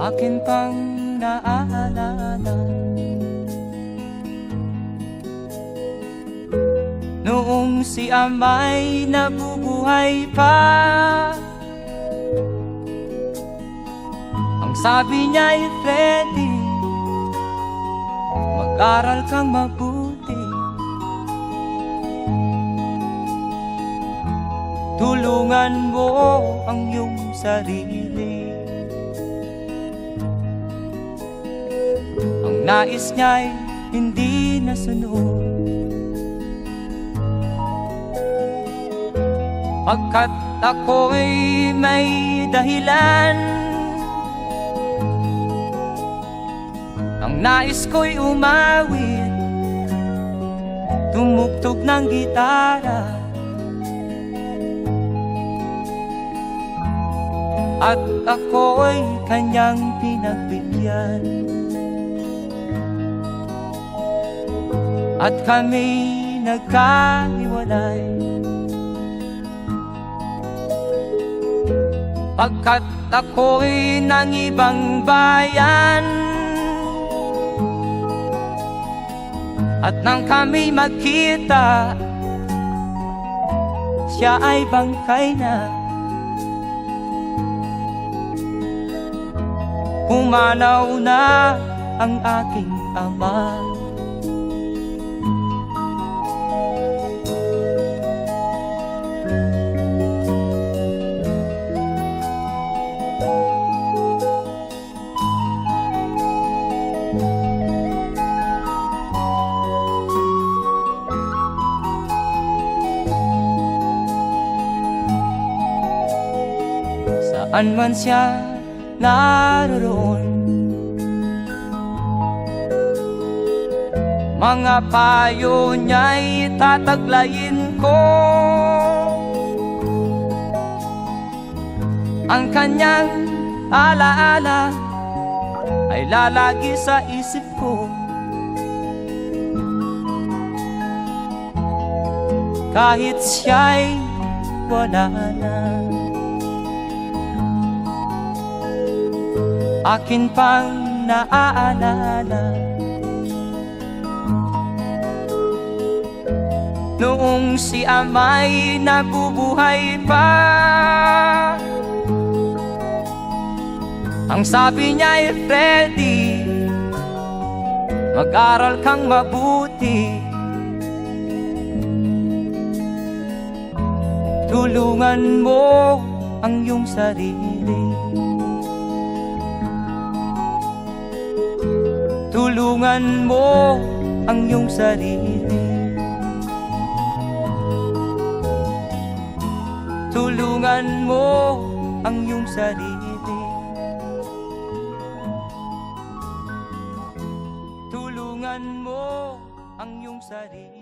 akin pang naaalala. Noong si ama'y nabubuhay pa, ang sabi niya'y Freddy, mag-aral kang mabuti, tulungan mo ang iyong sarili. Ang nais niya'y hindi nasunod, pagkat ako'y may dahilan. Ang nais ko'y umawit, tumugtog ng gitara, at ako'y kanyang pinagbigyan. At kami nagkahiwalay, pagkat ako'y ng ibang bayan. At nang kami magkita, siya ay bangkay na. Pumanaw na ang aking ama. Saan man siya naroon, mga payo niya'y tataglayin ko. Ang kanyang alaala ay lalagi sa isip ko, kahit siya'y wala na. Akin pang naaalala noong si ama'y nabubuhay pa, ang sabi niya'y Freddy, mag-aral kang mabuti, tulungan mo ang iyong sarili, tulungan mo ang iyong sarili, tulungan mo ang iyong sarili, tulungan mo ang iyong sarili.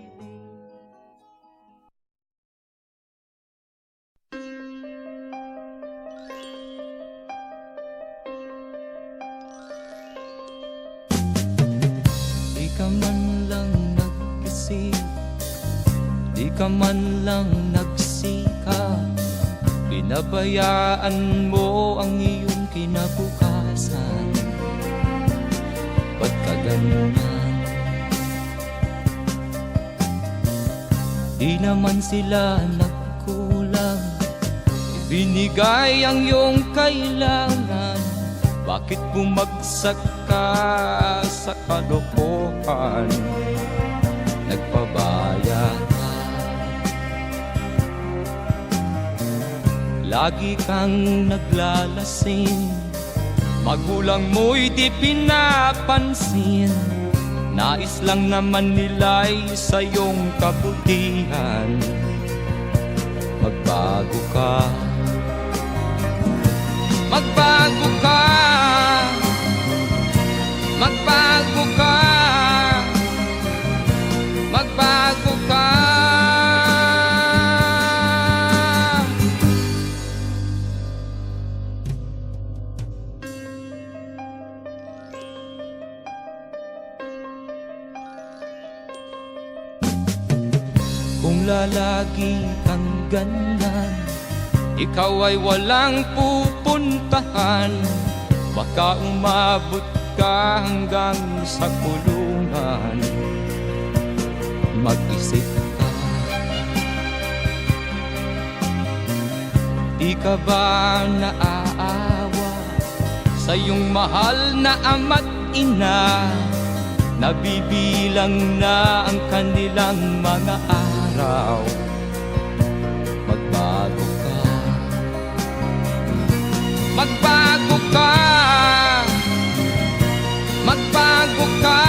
Di ka man lang nag-isip, di ka man lang nagsikap, pinabayaan mo ang iyong kinabukasan. Ba't ka ganyan? Di naman sila nagkulang, ibinigay ang iyong kailangan. Bakit bumagsak ka sa kalokohan? Nagpabaya ka, lagi kang naglalasing, magulang mo'y di pinapansin. Nais lang naman nila'y sa iyong kabutihan. Magbago ka, magbago ka, magbago ka, magbago ka. Kung lalagi kang ganyan, ikaw ay walang pupuntahan. Baka umabot ka hanggang sa kulungan. Mag-isip ka, di ka ba naaawa sa iyong mahal na ama't ina? Nabibilang na ang kanilang mga araw. Magbago ka, magbago ka, magbago ka,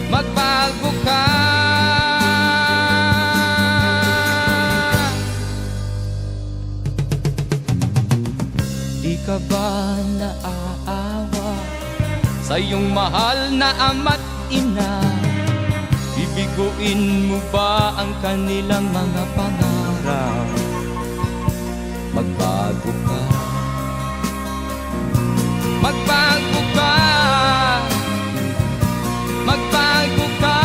magbago ka. Di ka ba naaawa sa iyong mahal na ama't ina? Bibiguin mo ba ang kanilang mga pangarap? Magbago ka, magbago ka, magbago ka,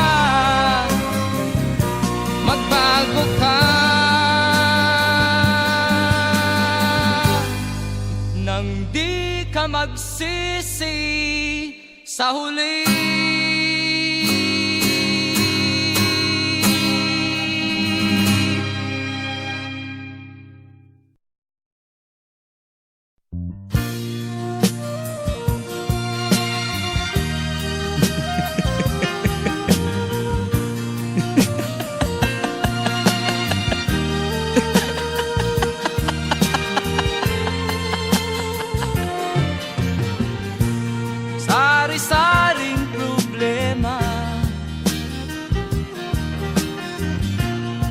magbago ka. Nang di ka magsisi sa huli. Sari-saring problema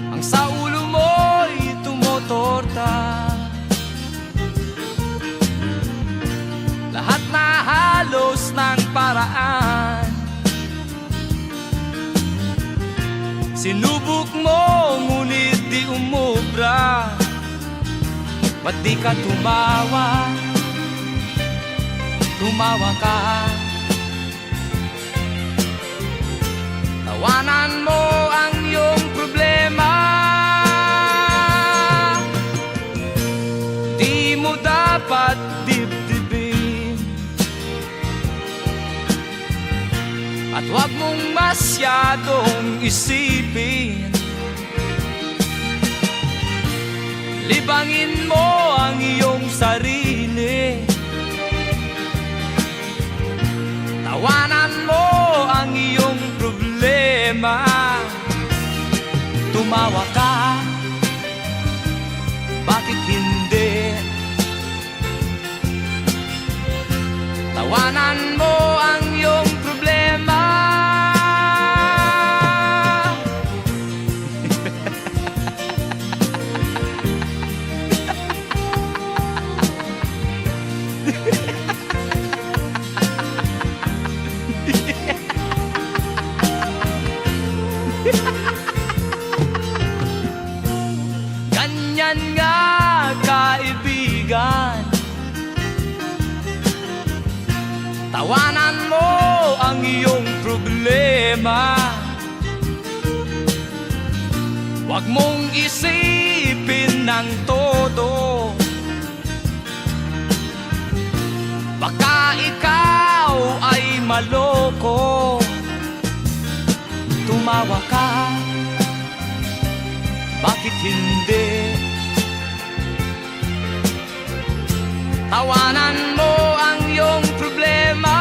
ang sa ulo mo'y tumotorta. Lahat na halos ng paraan sinubok mo, ngunit di umubra. Ba't di ka tumawa? Tumawa ka, tawanan mo ang iyong problema. Di mo dapat dibdibin at huwag mong masyadong isipin. Libangin mo ang iyong sarili, tawanan mo ang iyong problema. Tumawa ka, bakit hindi? Tawanan mo ang iyong problema. Ganyan nga, kaibigan, tawanan mo ang iyong problema. Huwag mong isipin ng todo, baka ikaw ay maloko. Tumawa ka, bakit hindi? Tawanan mo ang iyong problema.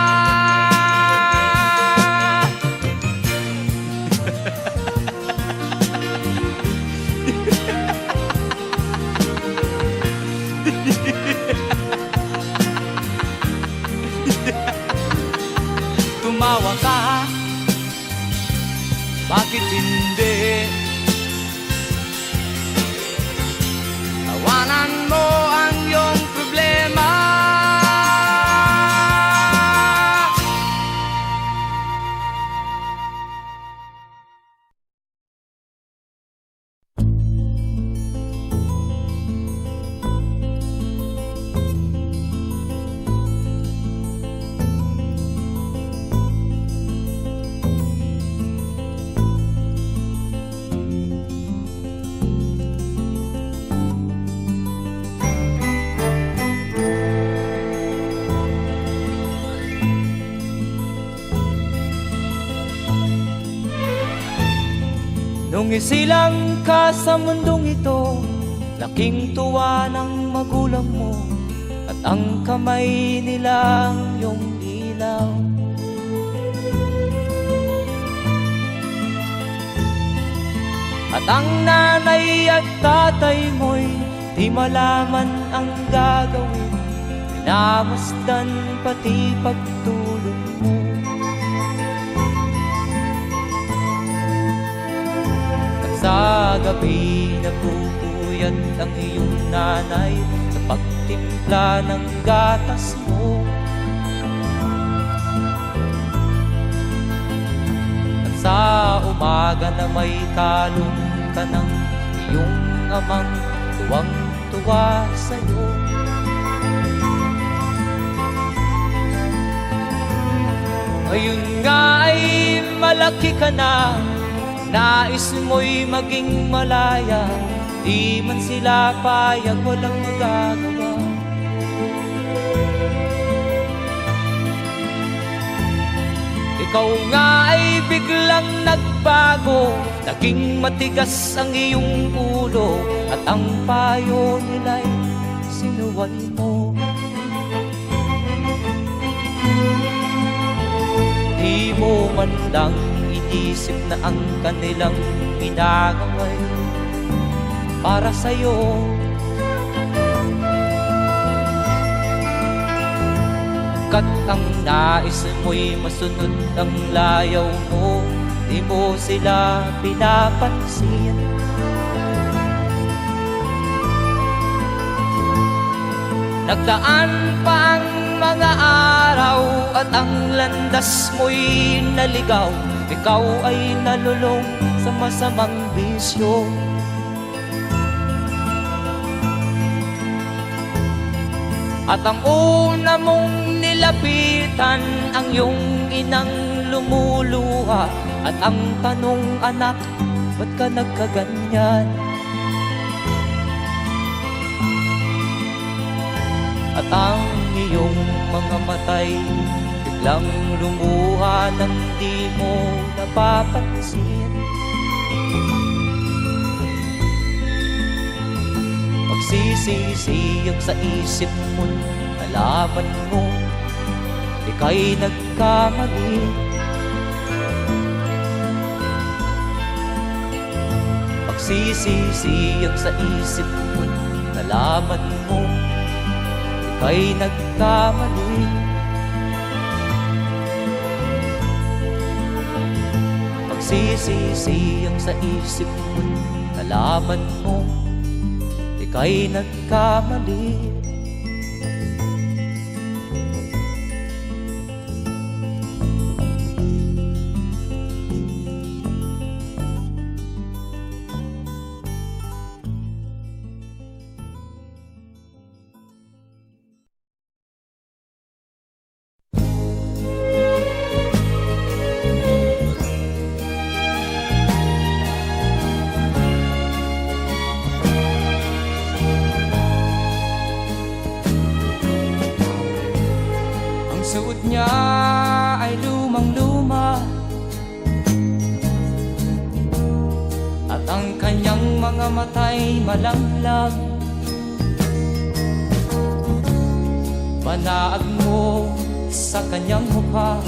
Tumawa ka, bakit hindi? Tawanan mo ang iyong problema. Nung isilang ka sa mundong ito, laking tuwa ng magulang mo, at ang kamay nilang iyong ilaw. At ang nanay at tatay mo'y di malaman ang gagawin, minamasdan pati pagtulog mo. At sa gabi napupuyat ang iyong nanay sa pagtimpla ng gatas mo. At sa umaga na may kalong ka ng iyong amang tuwang-tuwa sa'yo. Ngayon nga ay malaki ka na, nais mo'y maging malaya, di man sila payag, walang magagawa. Ikaw nga ay biglang nagbago, naging matigas ang iyong ulo, at ang payo nila'y sinuway mo. Di mo man lang inisip na ang kanilang ginagawa'y para sa'yo. Kat ang nais mo'y masunod ang layaw mo, di mo sila pinapansin. Nagdaan pa ang mga araw at ang landas mo'y naligaw, ikaw ay nalulong sa masamang bisyo. At ang una mong nilapitan ang iyong inang lumuluha, at ang tanong, anak, ba't ka nagkaganyan? At ang iyong mga matay biglang lumuha nang di mo napapansin. Magsisisiyag sa isip mo, nalaman mo ika'y nagkamali. Magsisisiyag sa isip mo, nalaman mo ika'y nagkamali. Magsisisiyag sa isip mo, nalaman mo ika'y nagkamali. Suot niya ay lumang-luma, at ang kanyang mga mata'y malamlam. Panaag mo sa kanyang mukha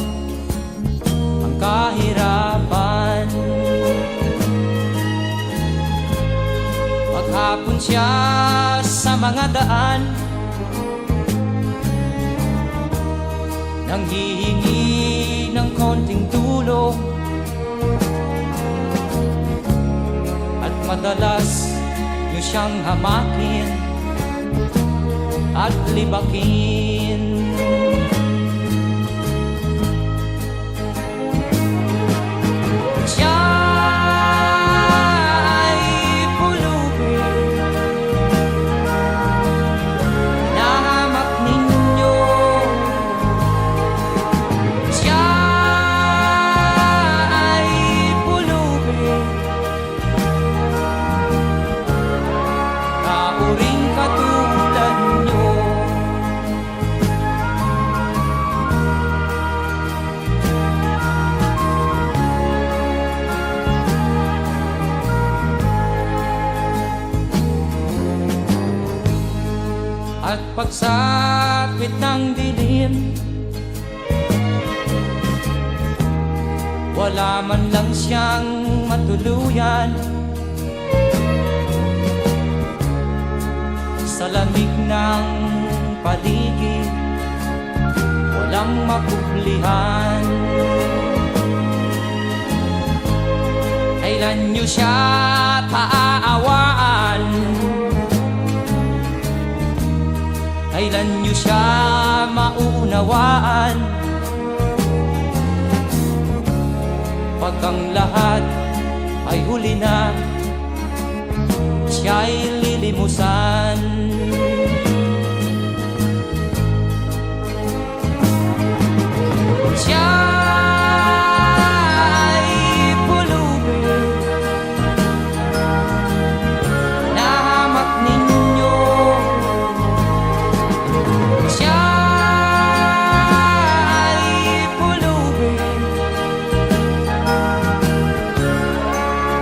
ang kahirapan. Maghapon siya sa mga daan, nanghihingi ng konting tulong, at madalas niyo siyang hamakin at libakin. Siya ay pulubin, nahamak ninyo. Siya ay pulubin, kauring katulad nyo. sa kwit ng dilim. Wala man lang siyang matuluyan sa lamig ng paligid, walang makublihan. Kailan niyo siya paaawaan? Kailan niyo siya maunawaan? Pag ang lahat ay huli na, siya'y lilimusan. Siya'y pulubin, nahamak ninyo. Siya'y pulubin,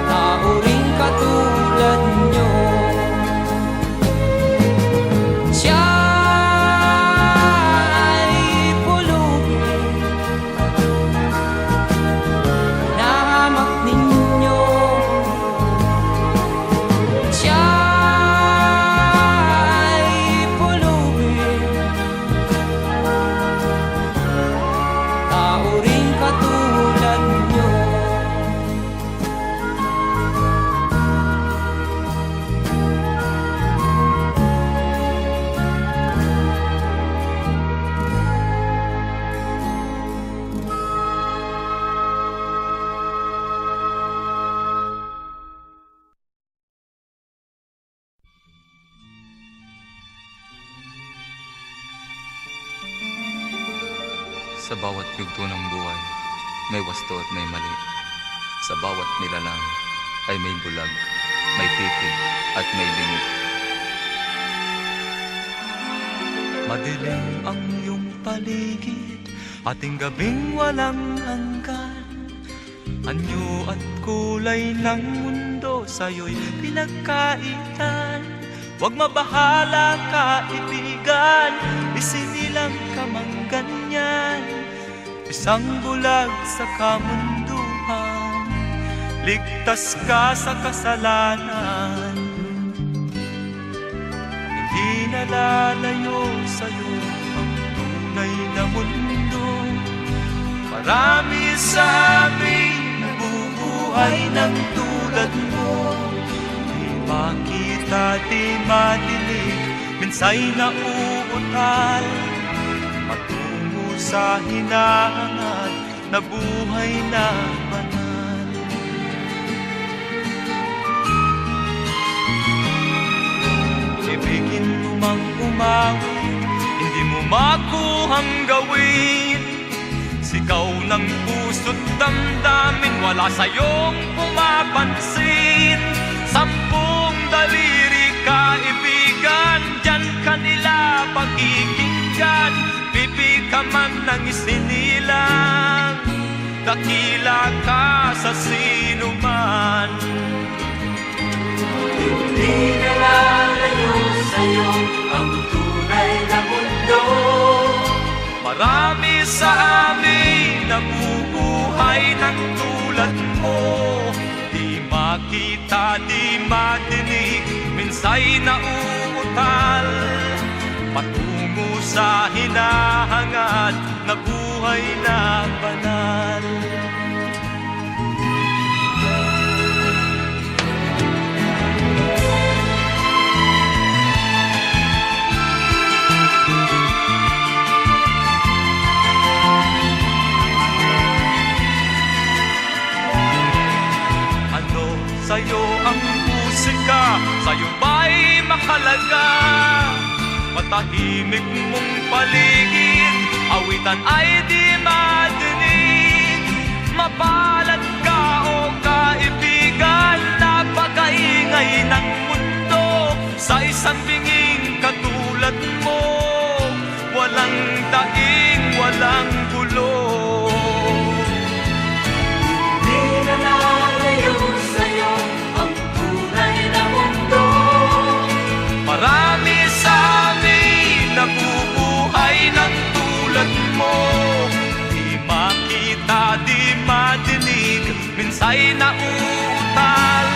tao ring katulad nyo. Sa bawat yugto ng buhay, may wasto at may mali. Sa bawat nilalang ay may bulag, may titig at may bingi. Madilim ang iyong paligid, ating gabing walang hanggan. Anyo at kulay ng mundo sa'yo'y pinagkaitan. Huwag mabahala kaibigan, isinilang ka mang ganyan. Isang bulag sa kamunduhan, ligtas ka sa kasalanan. Hindi nalalayo sa'yo ang tunay na mundo. Marami sa amin nabubuhay ng tulad mo. Di makita, di madinig, minsay nauutal. Patungo sa hinahangad na buhay na banal. Ibigin mo mang umawi, hindi mo makuhang gawin. Sigaw ng puso't damdamin, wala sa'yong pumapansin. Sampung daliri kaibigan, diyan kanila pagkikinggan. Pipi ka man ng isinilang, dakila ka sa sinuman. Hindi nalalayo sa'yo ang tunay na mundo. Marami sa amin nabubuhay ng tulad mo. Di makita, di madinig, minsay nauutal. Patungo sa hinahangad na buhay na banal. Ano sa'yo ang musika? Sa'yo ba'y makalaga? Matahimik mong paligid, awitan ay di madinig. Mapalad ka o kaibigan, napakaingay ng mundo. Sa isang binging katulad mo, walang daing, walang gulo. Di na nalayo sa'yo ang tunay na mundo. Marami sa amin na mo. Di makita, di madinig, minsay nautal,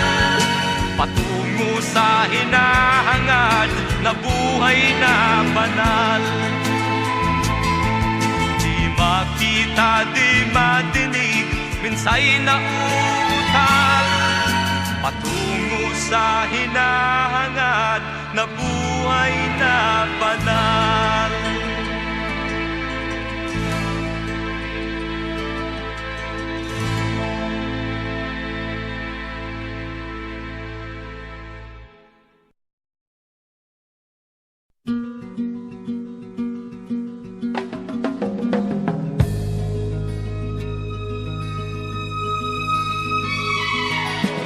patungo sa hinahangad na buhay na banal. Di makita, di madinig, minsay nautal, patungo sa hinahangad na buhay na banal.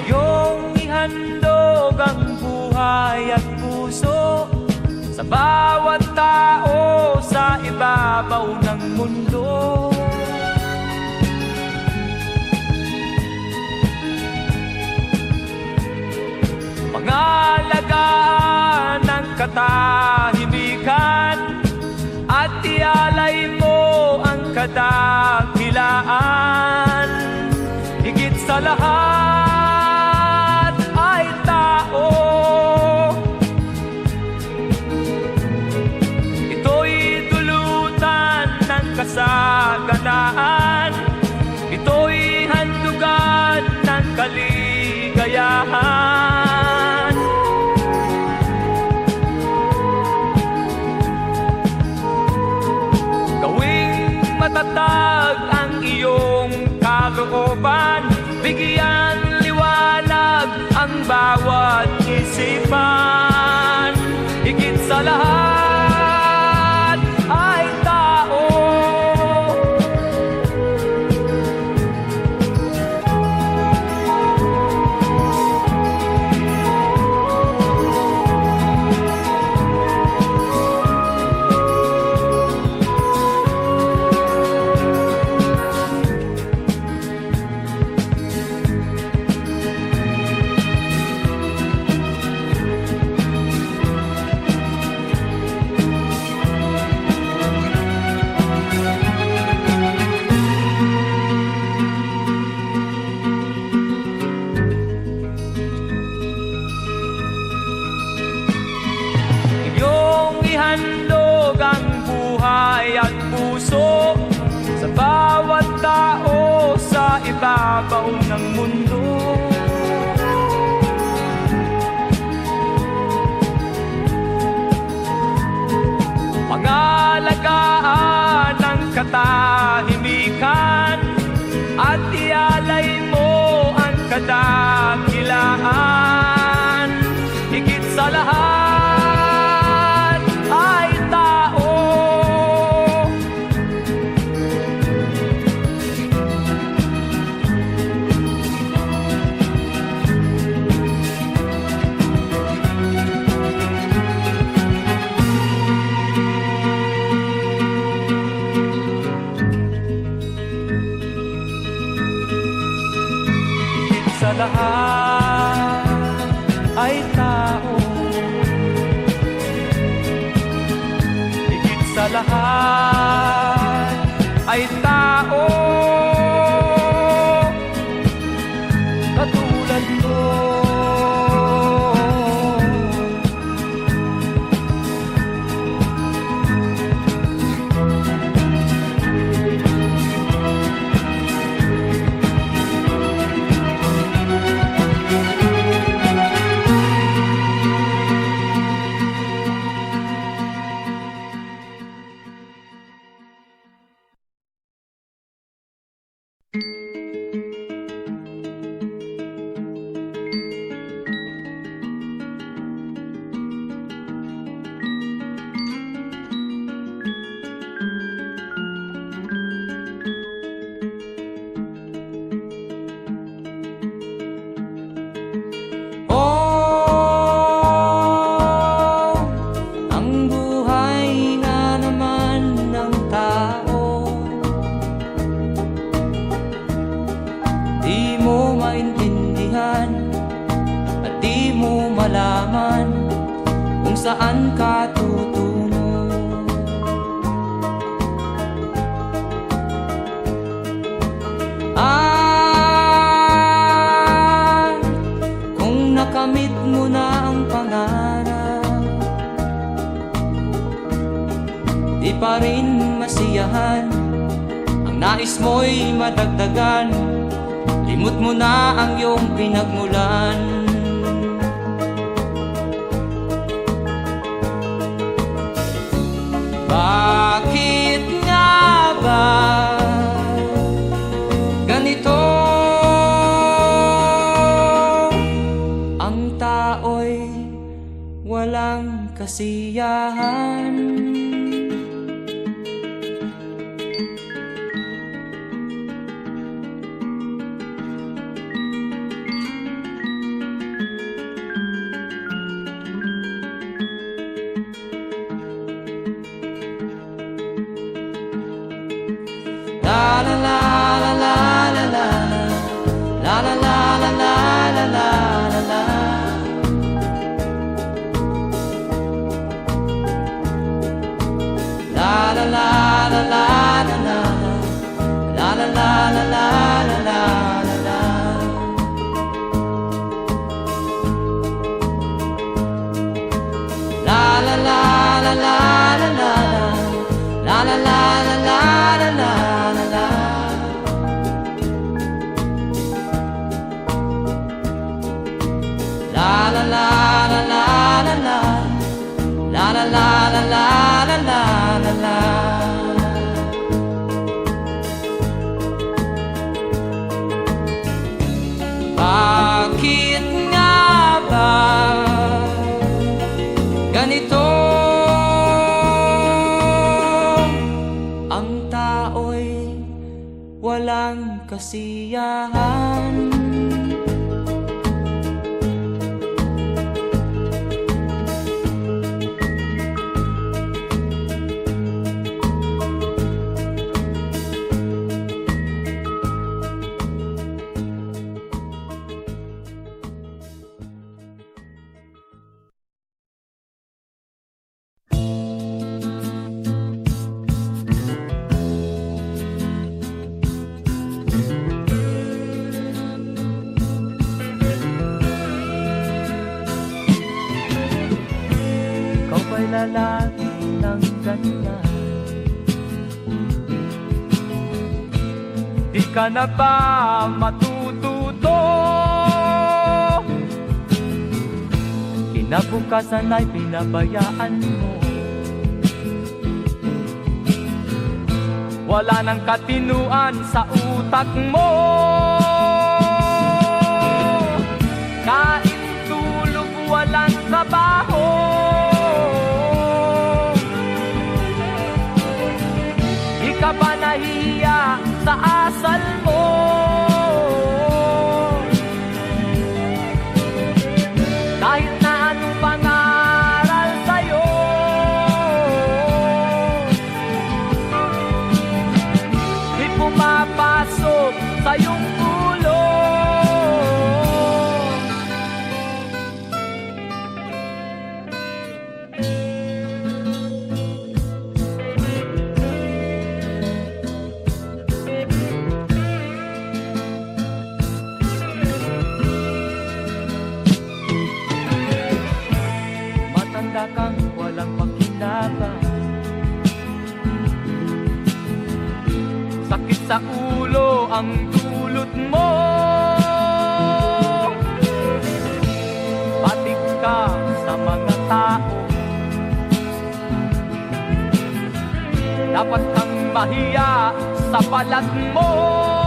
Iyong ihandog ang buhay at puso sa bawat tao sa ibabaw ng mundo. Pangalagaan ng katahimikan at ialay mo ang kadakilaan. Higit sa lahat ay tao. Ito'y dulutan ng kasaganaan. Ito'y handugan ng kaligayahan. Gawing matatag ang iyong kalooban, bigyan liwanag ang bawat isipan. Higit sa lahat ay tao. Iyong ihandog ang buhay at puso sa bawat tao sa ibabaw ng mundo. Pangalagaan ang katahimikan at ialay mo ang kadakilaan. Higit sa lahat ay tao. Higit sa lahat ay tao. Higit sa lahat ay tao. Katulad mo. pa rin masiyahan. Ang nais mo'y madagdagan, limot mo na ang iyong pinagmulan. Bakit nga ba ganito? Ang tao'y walang kasiyahan. La la la la la la la la la la la la la la la. La la la la la la la la la la la la la la. La la la la la la la la la la la la la. La la la la la la la la la la la la la la. Bakit nga ba ganito? Ang tao'y walang kasiyahan. Lalaki ng ganyan, di ka na ba matututo? Kinabukasan ay pinabayaan mo. Wala nang katinuan sa utak mo. Kain, tulog, walang trabaho. Ka ba nahiya sa asal mo? Kahit na anong pangaral sa'yo, di pumapasok sa iyong ulo. Kang walang pakinabang, sakit sa ulo ang dulot mo. Batik ka sa mga tao, dapat kang mahiya sa balat mo.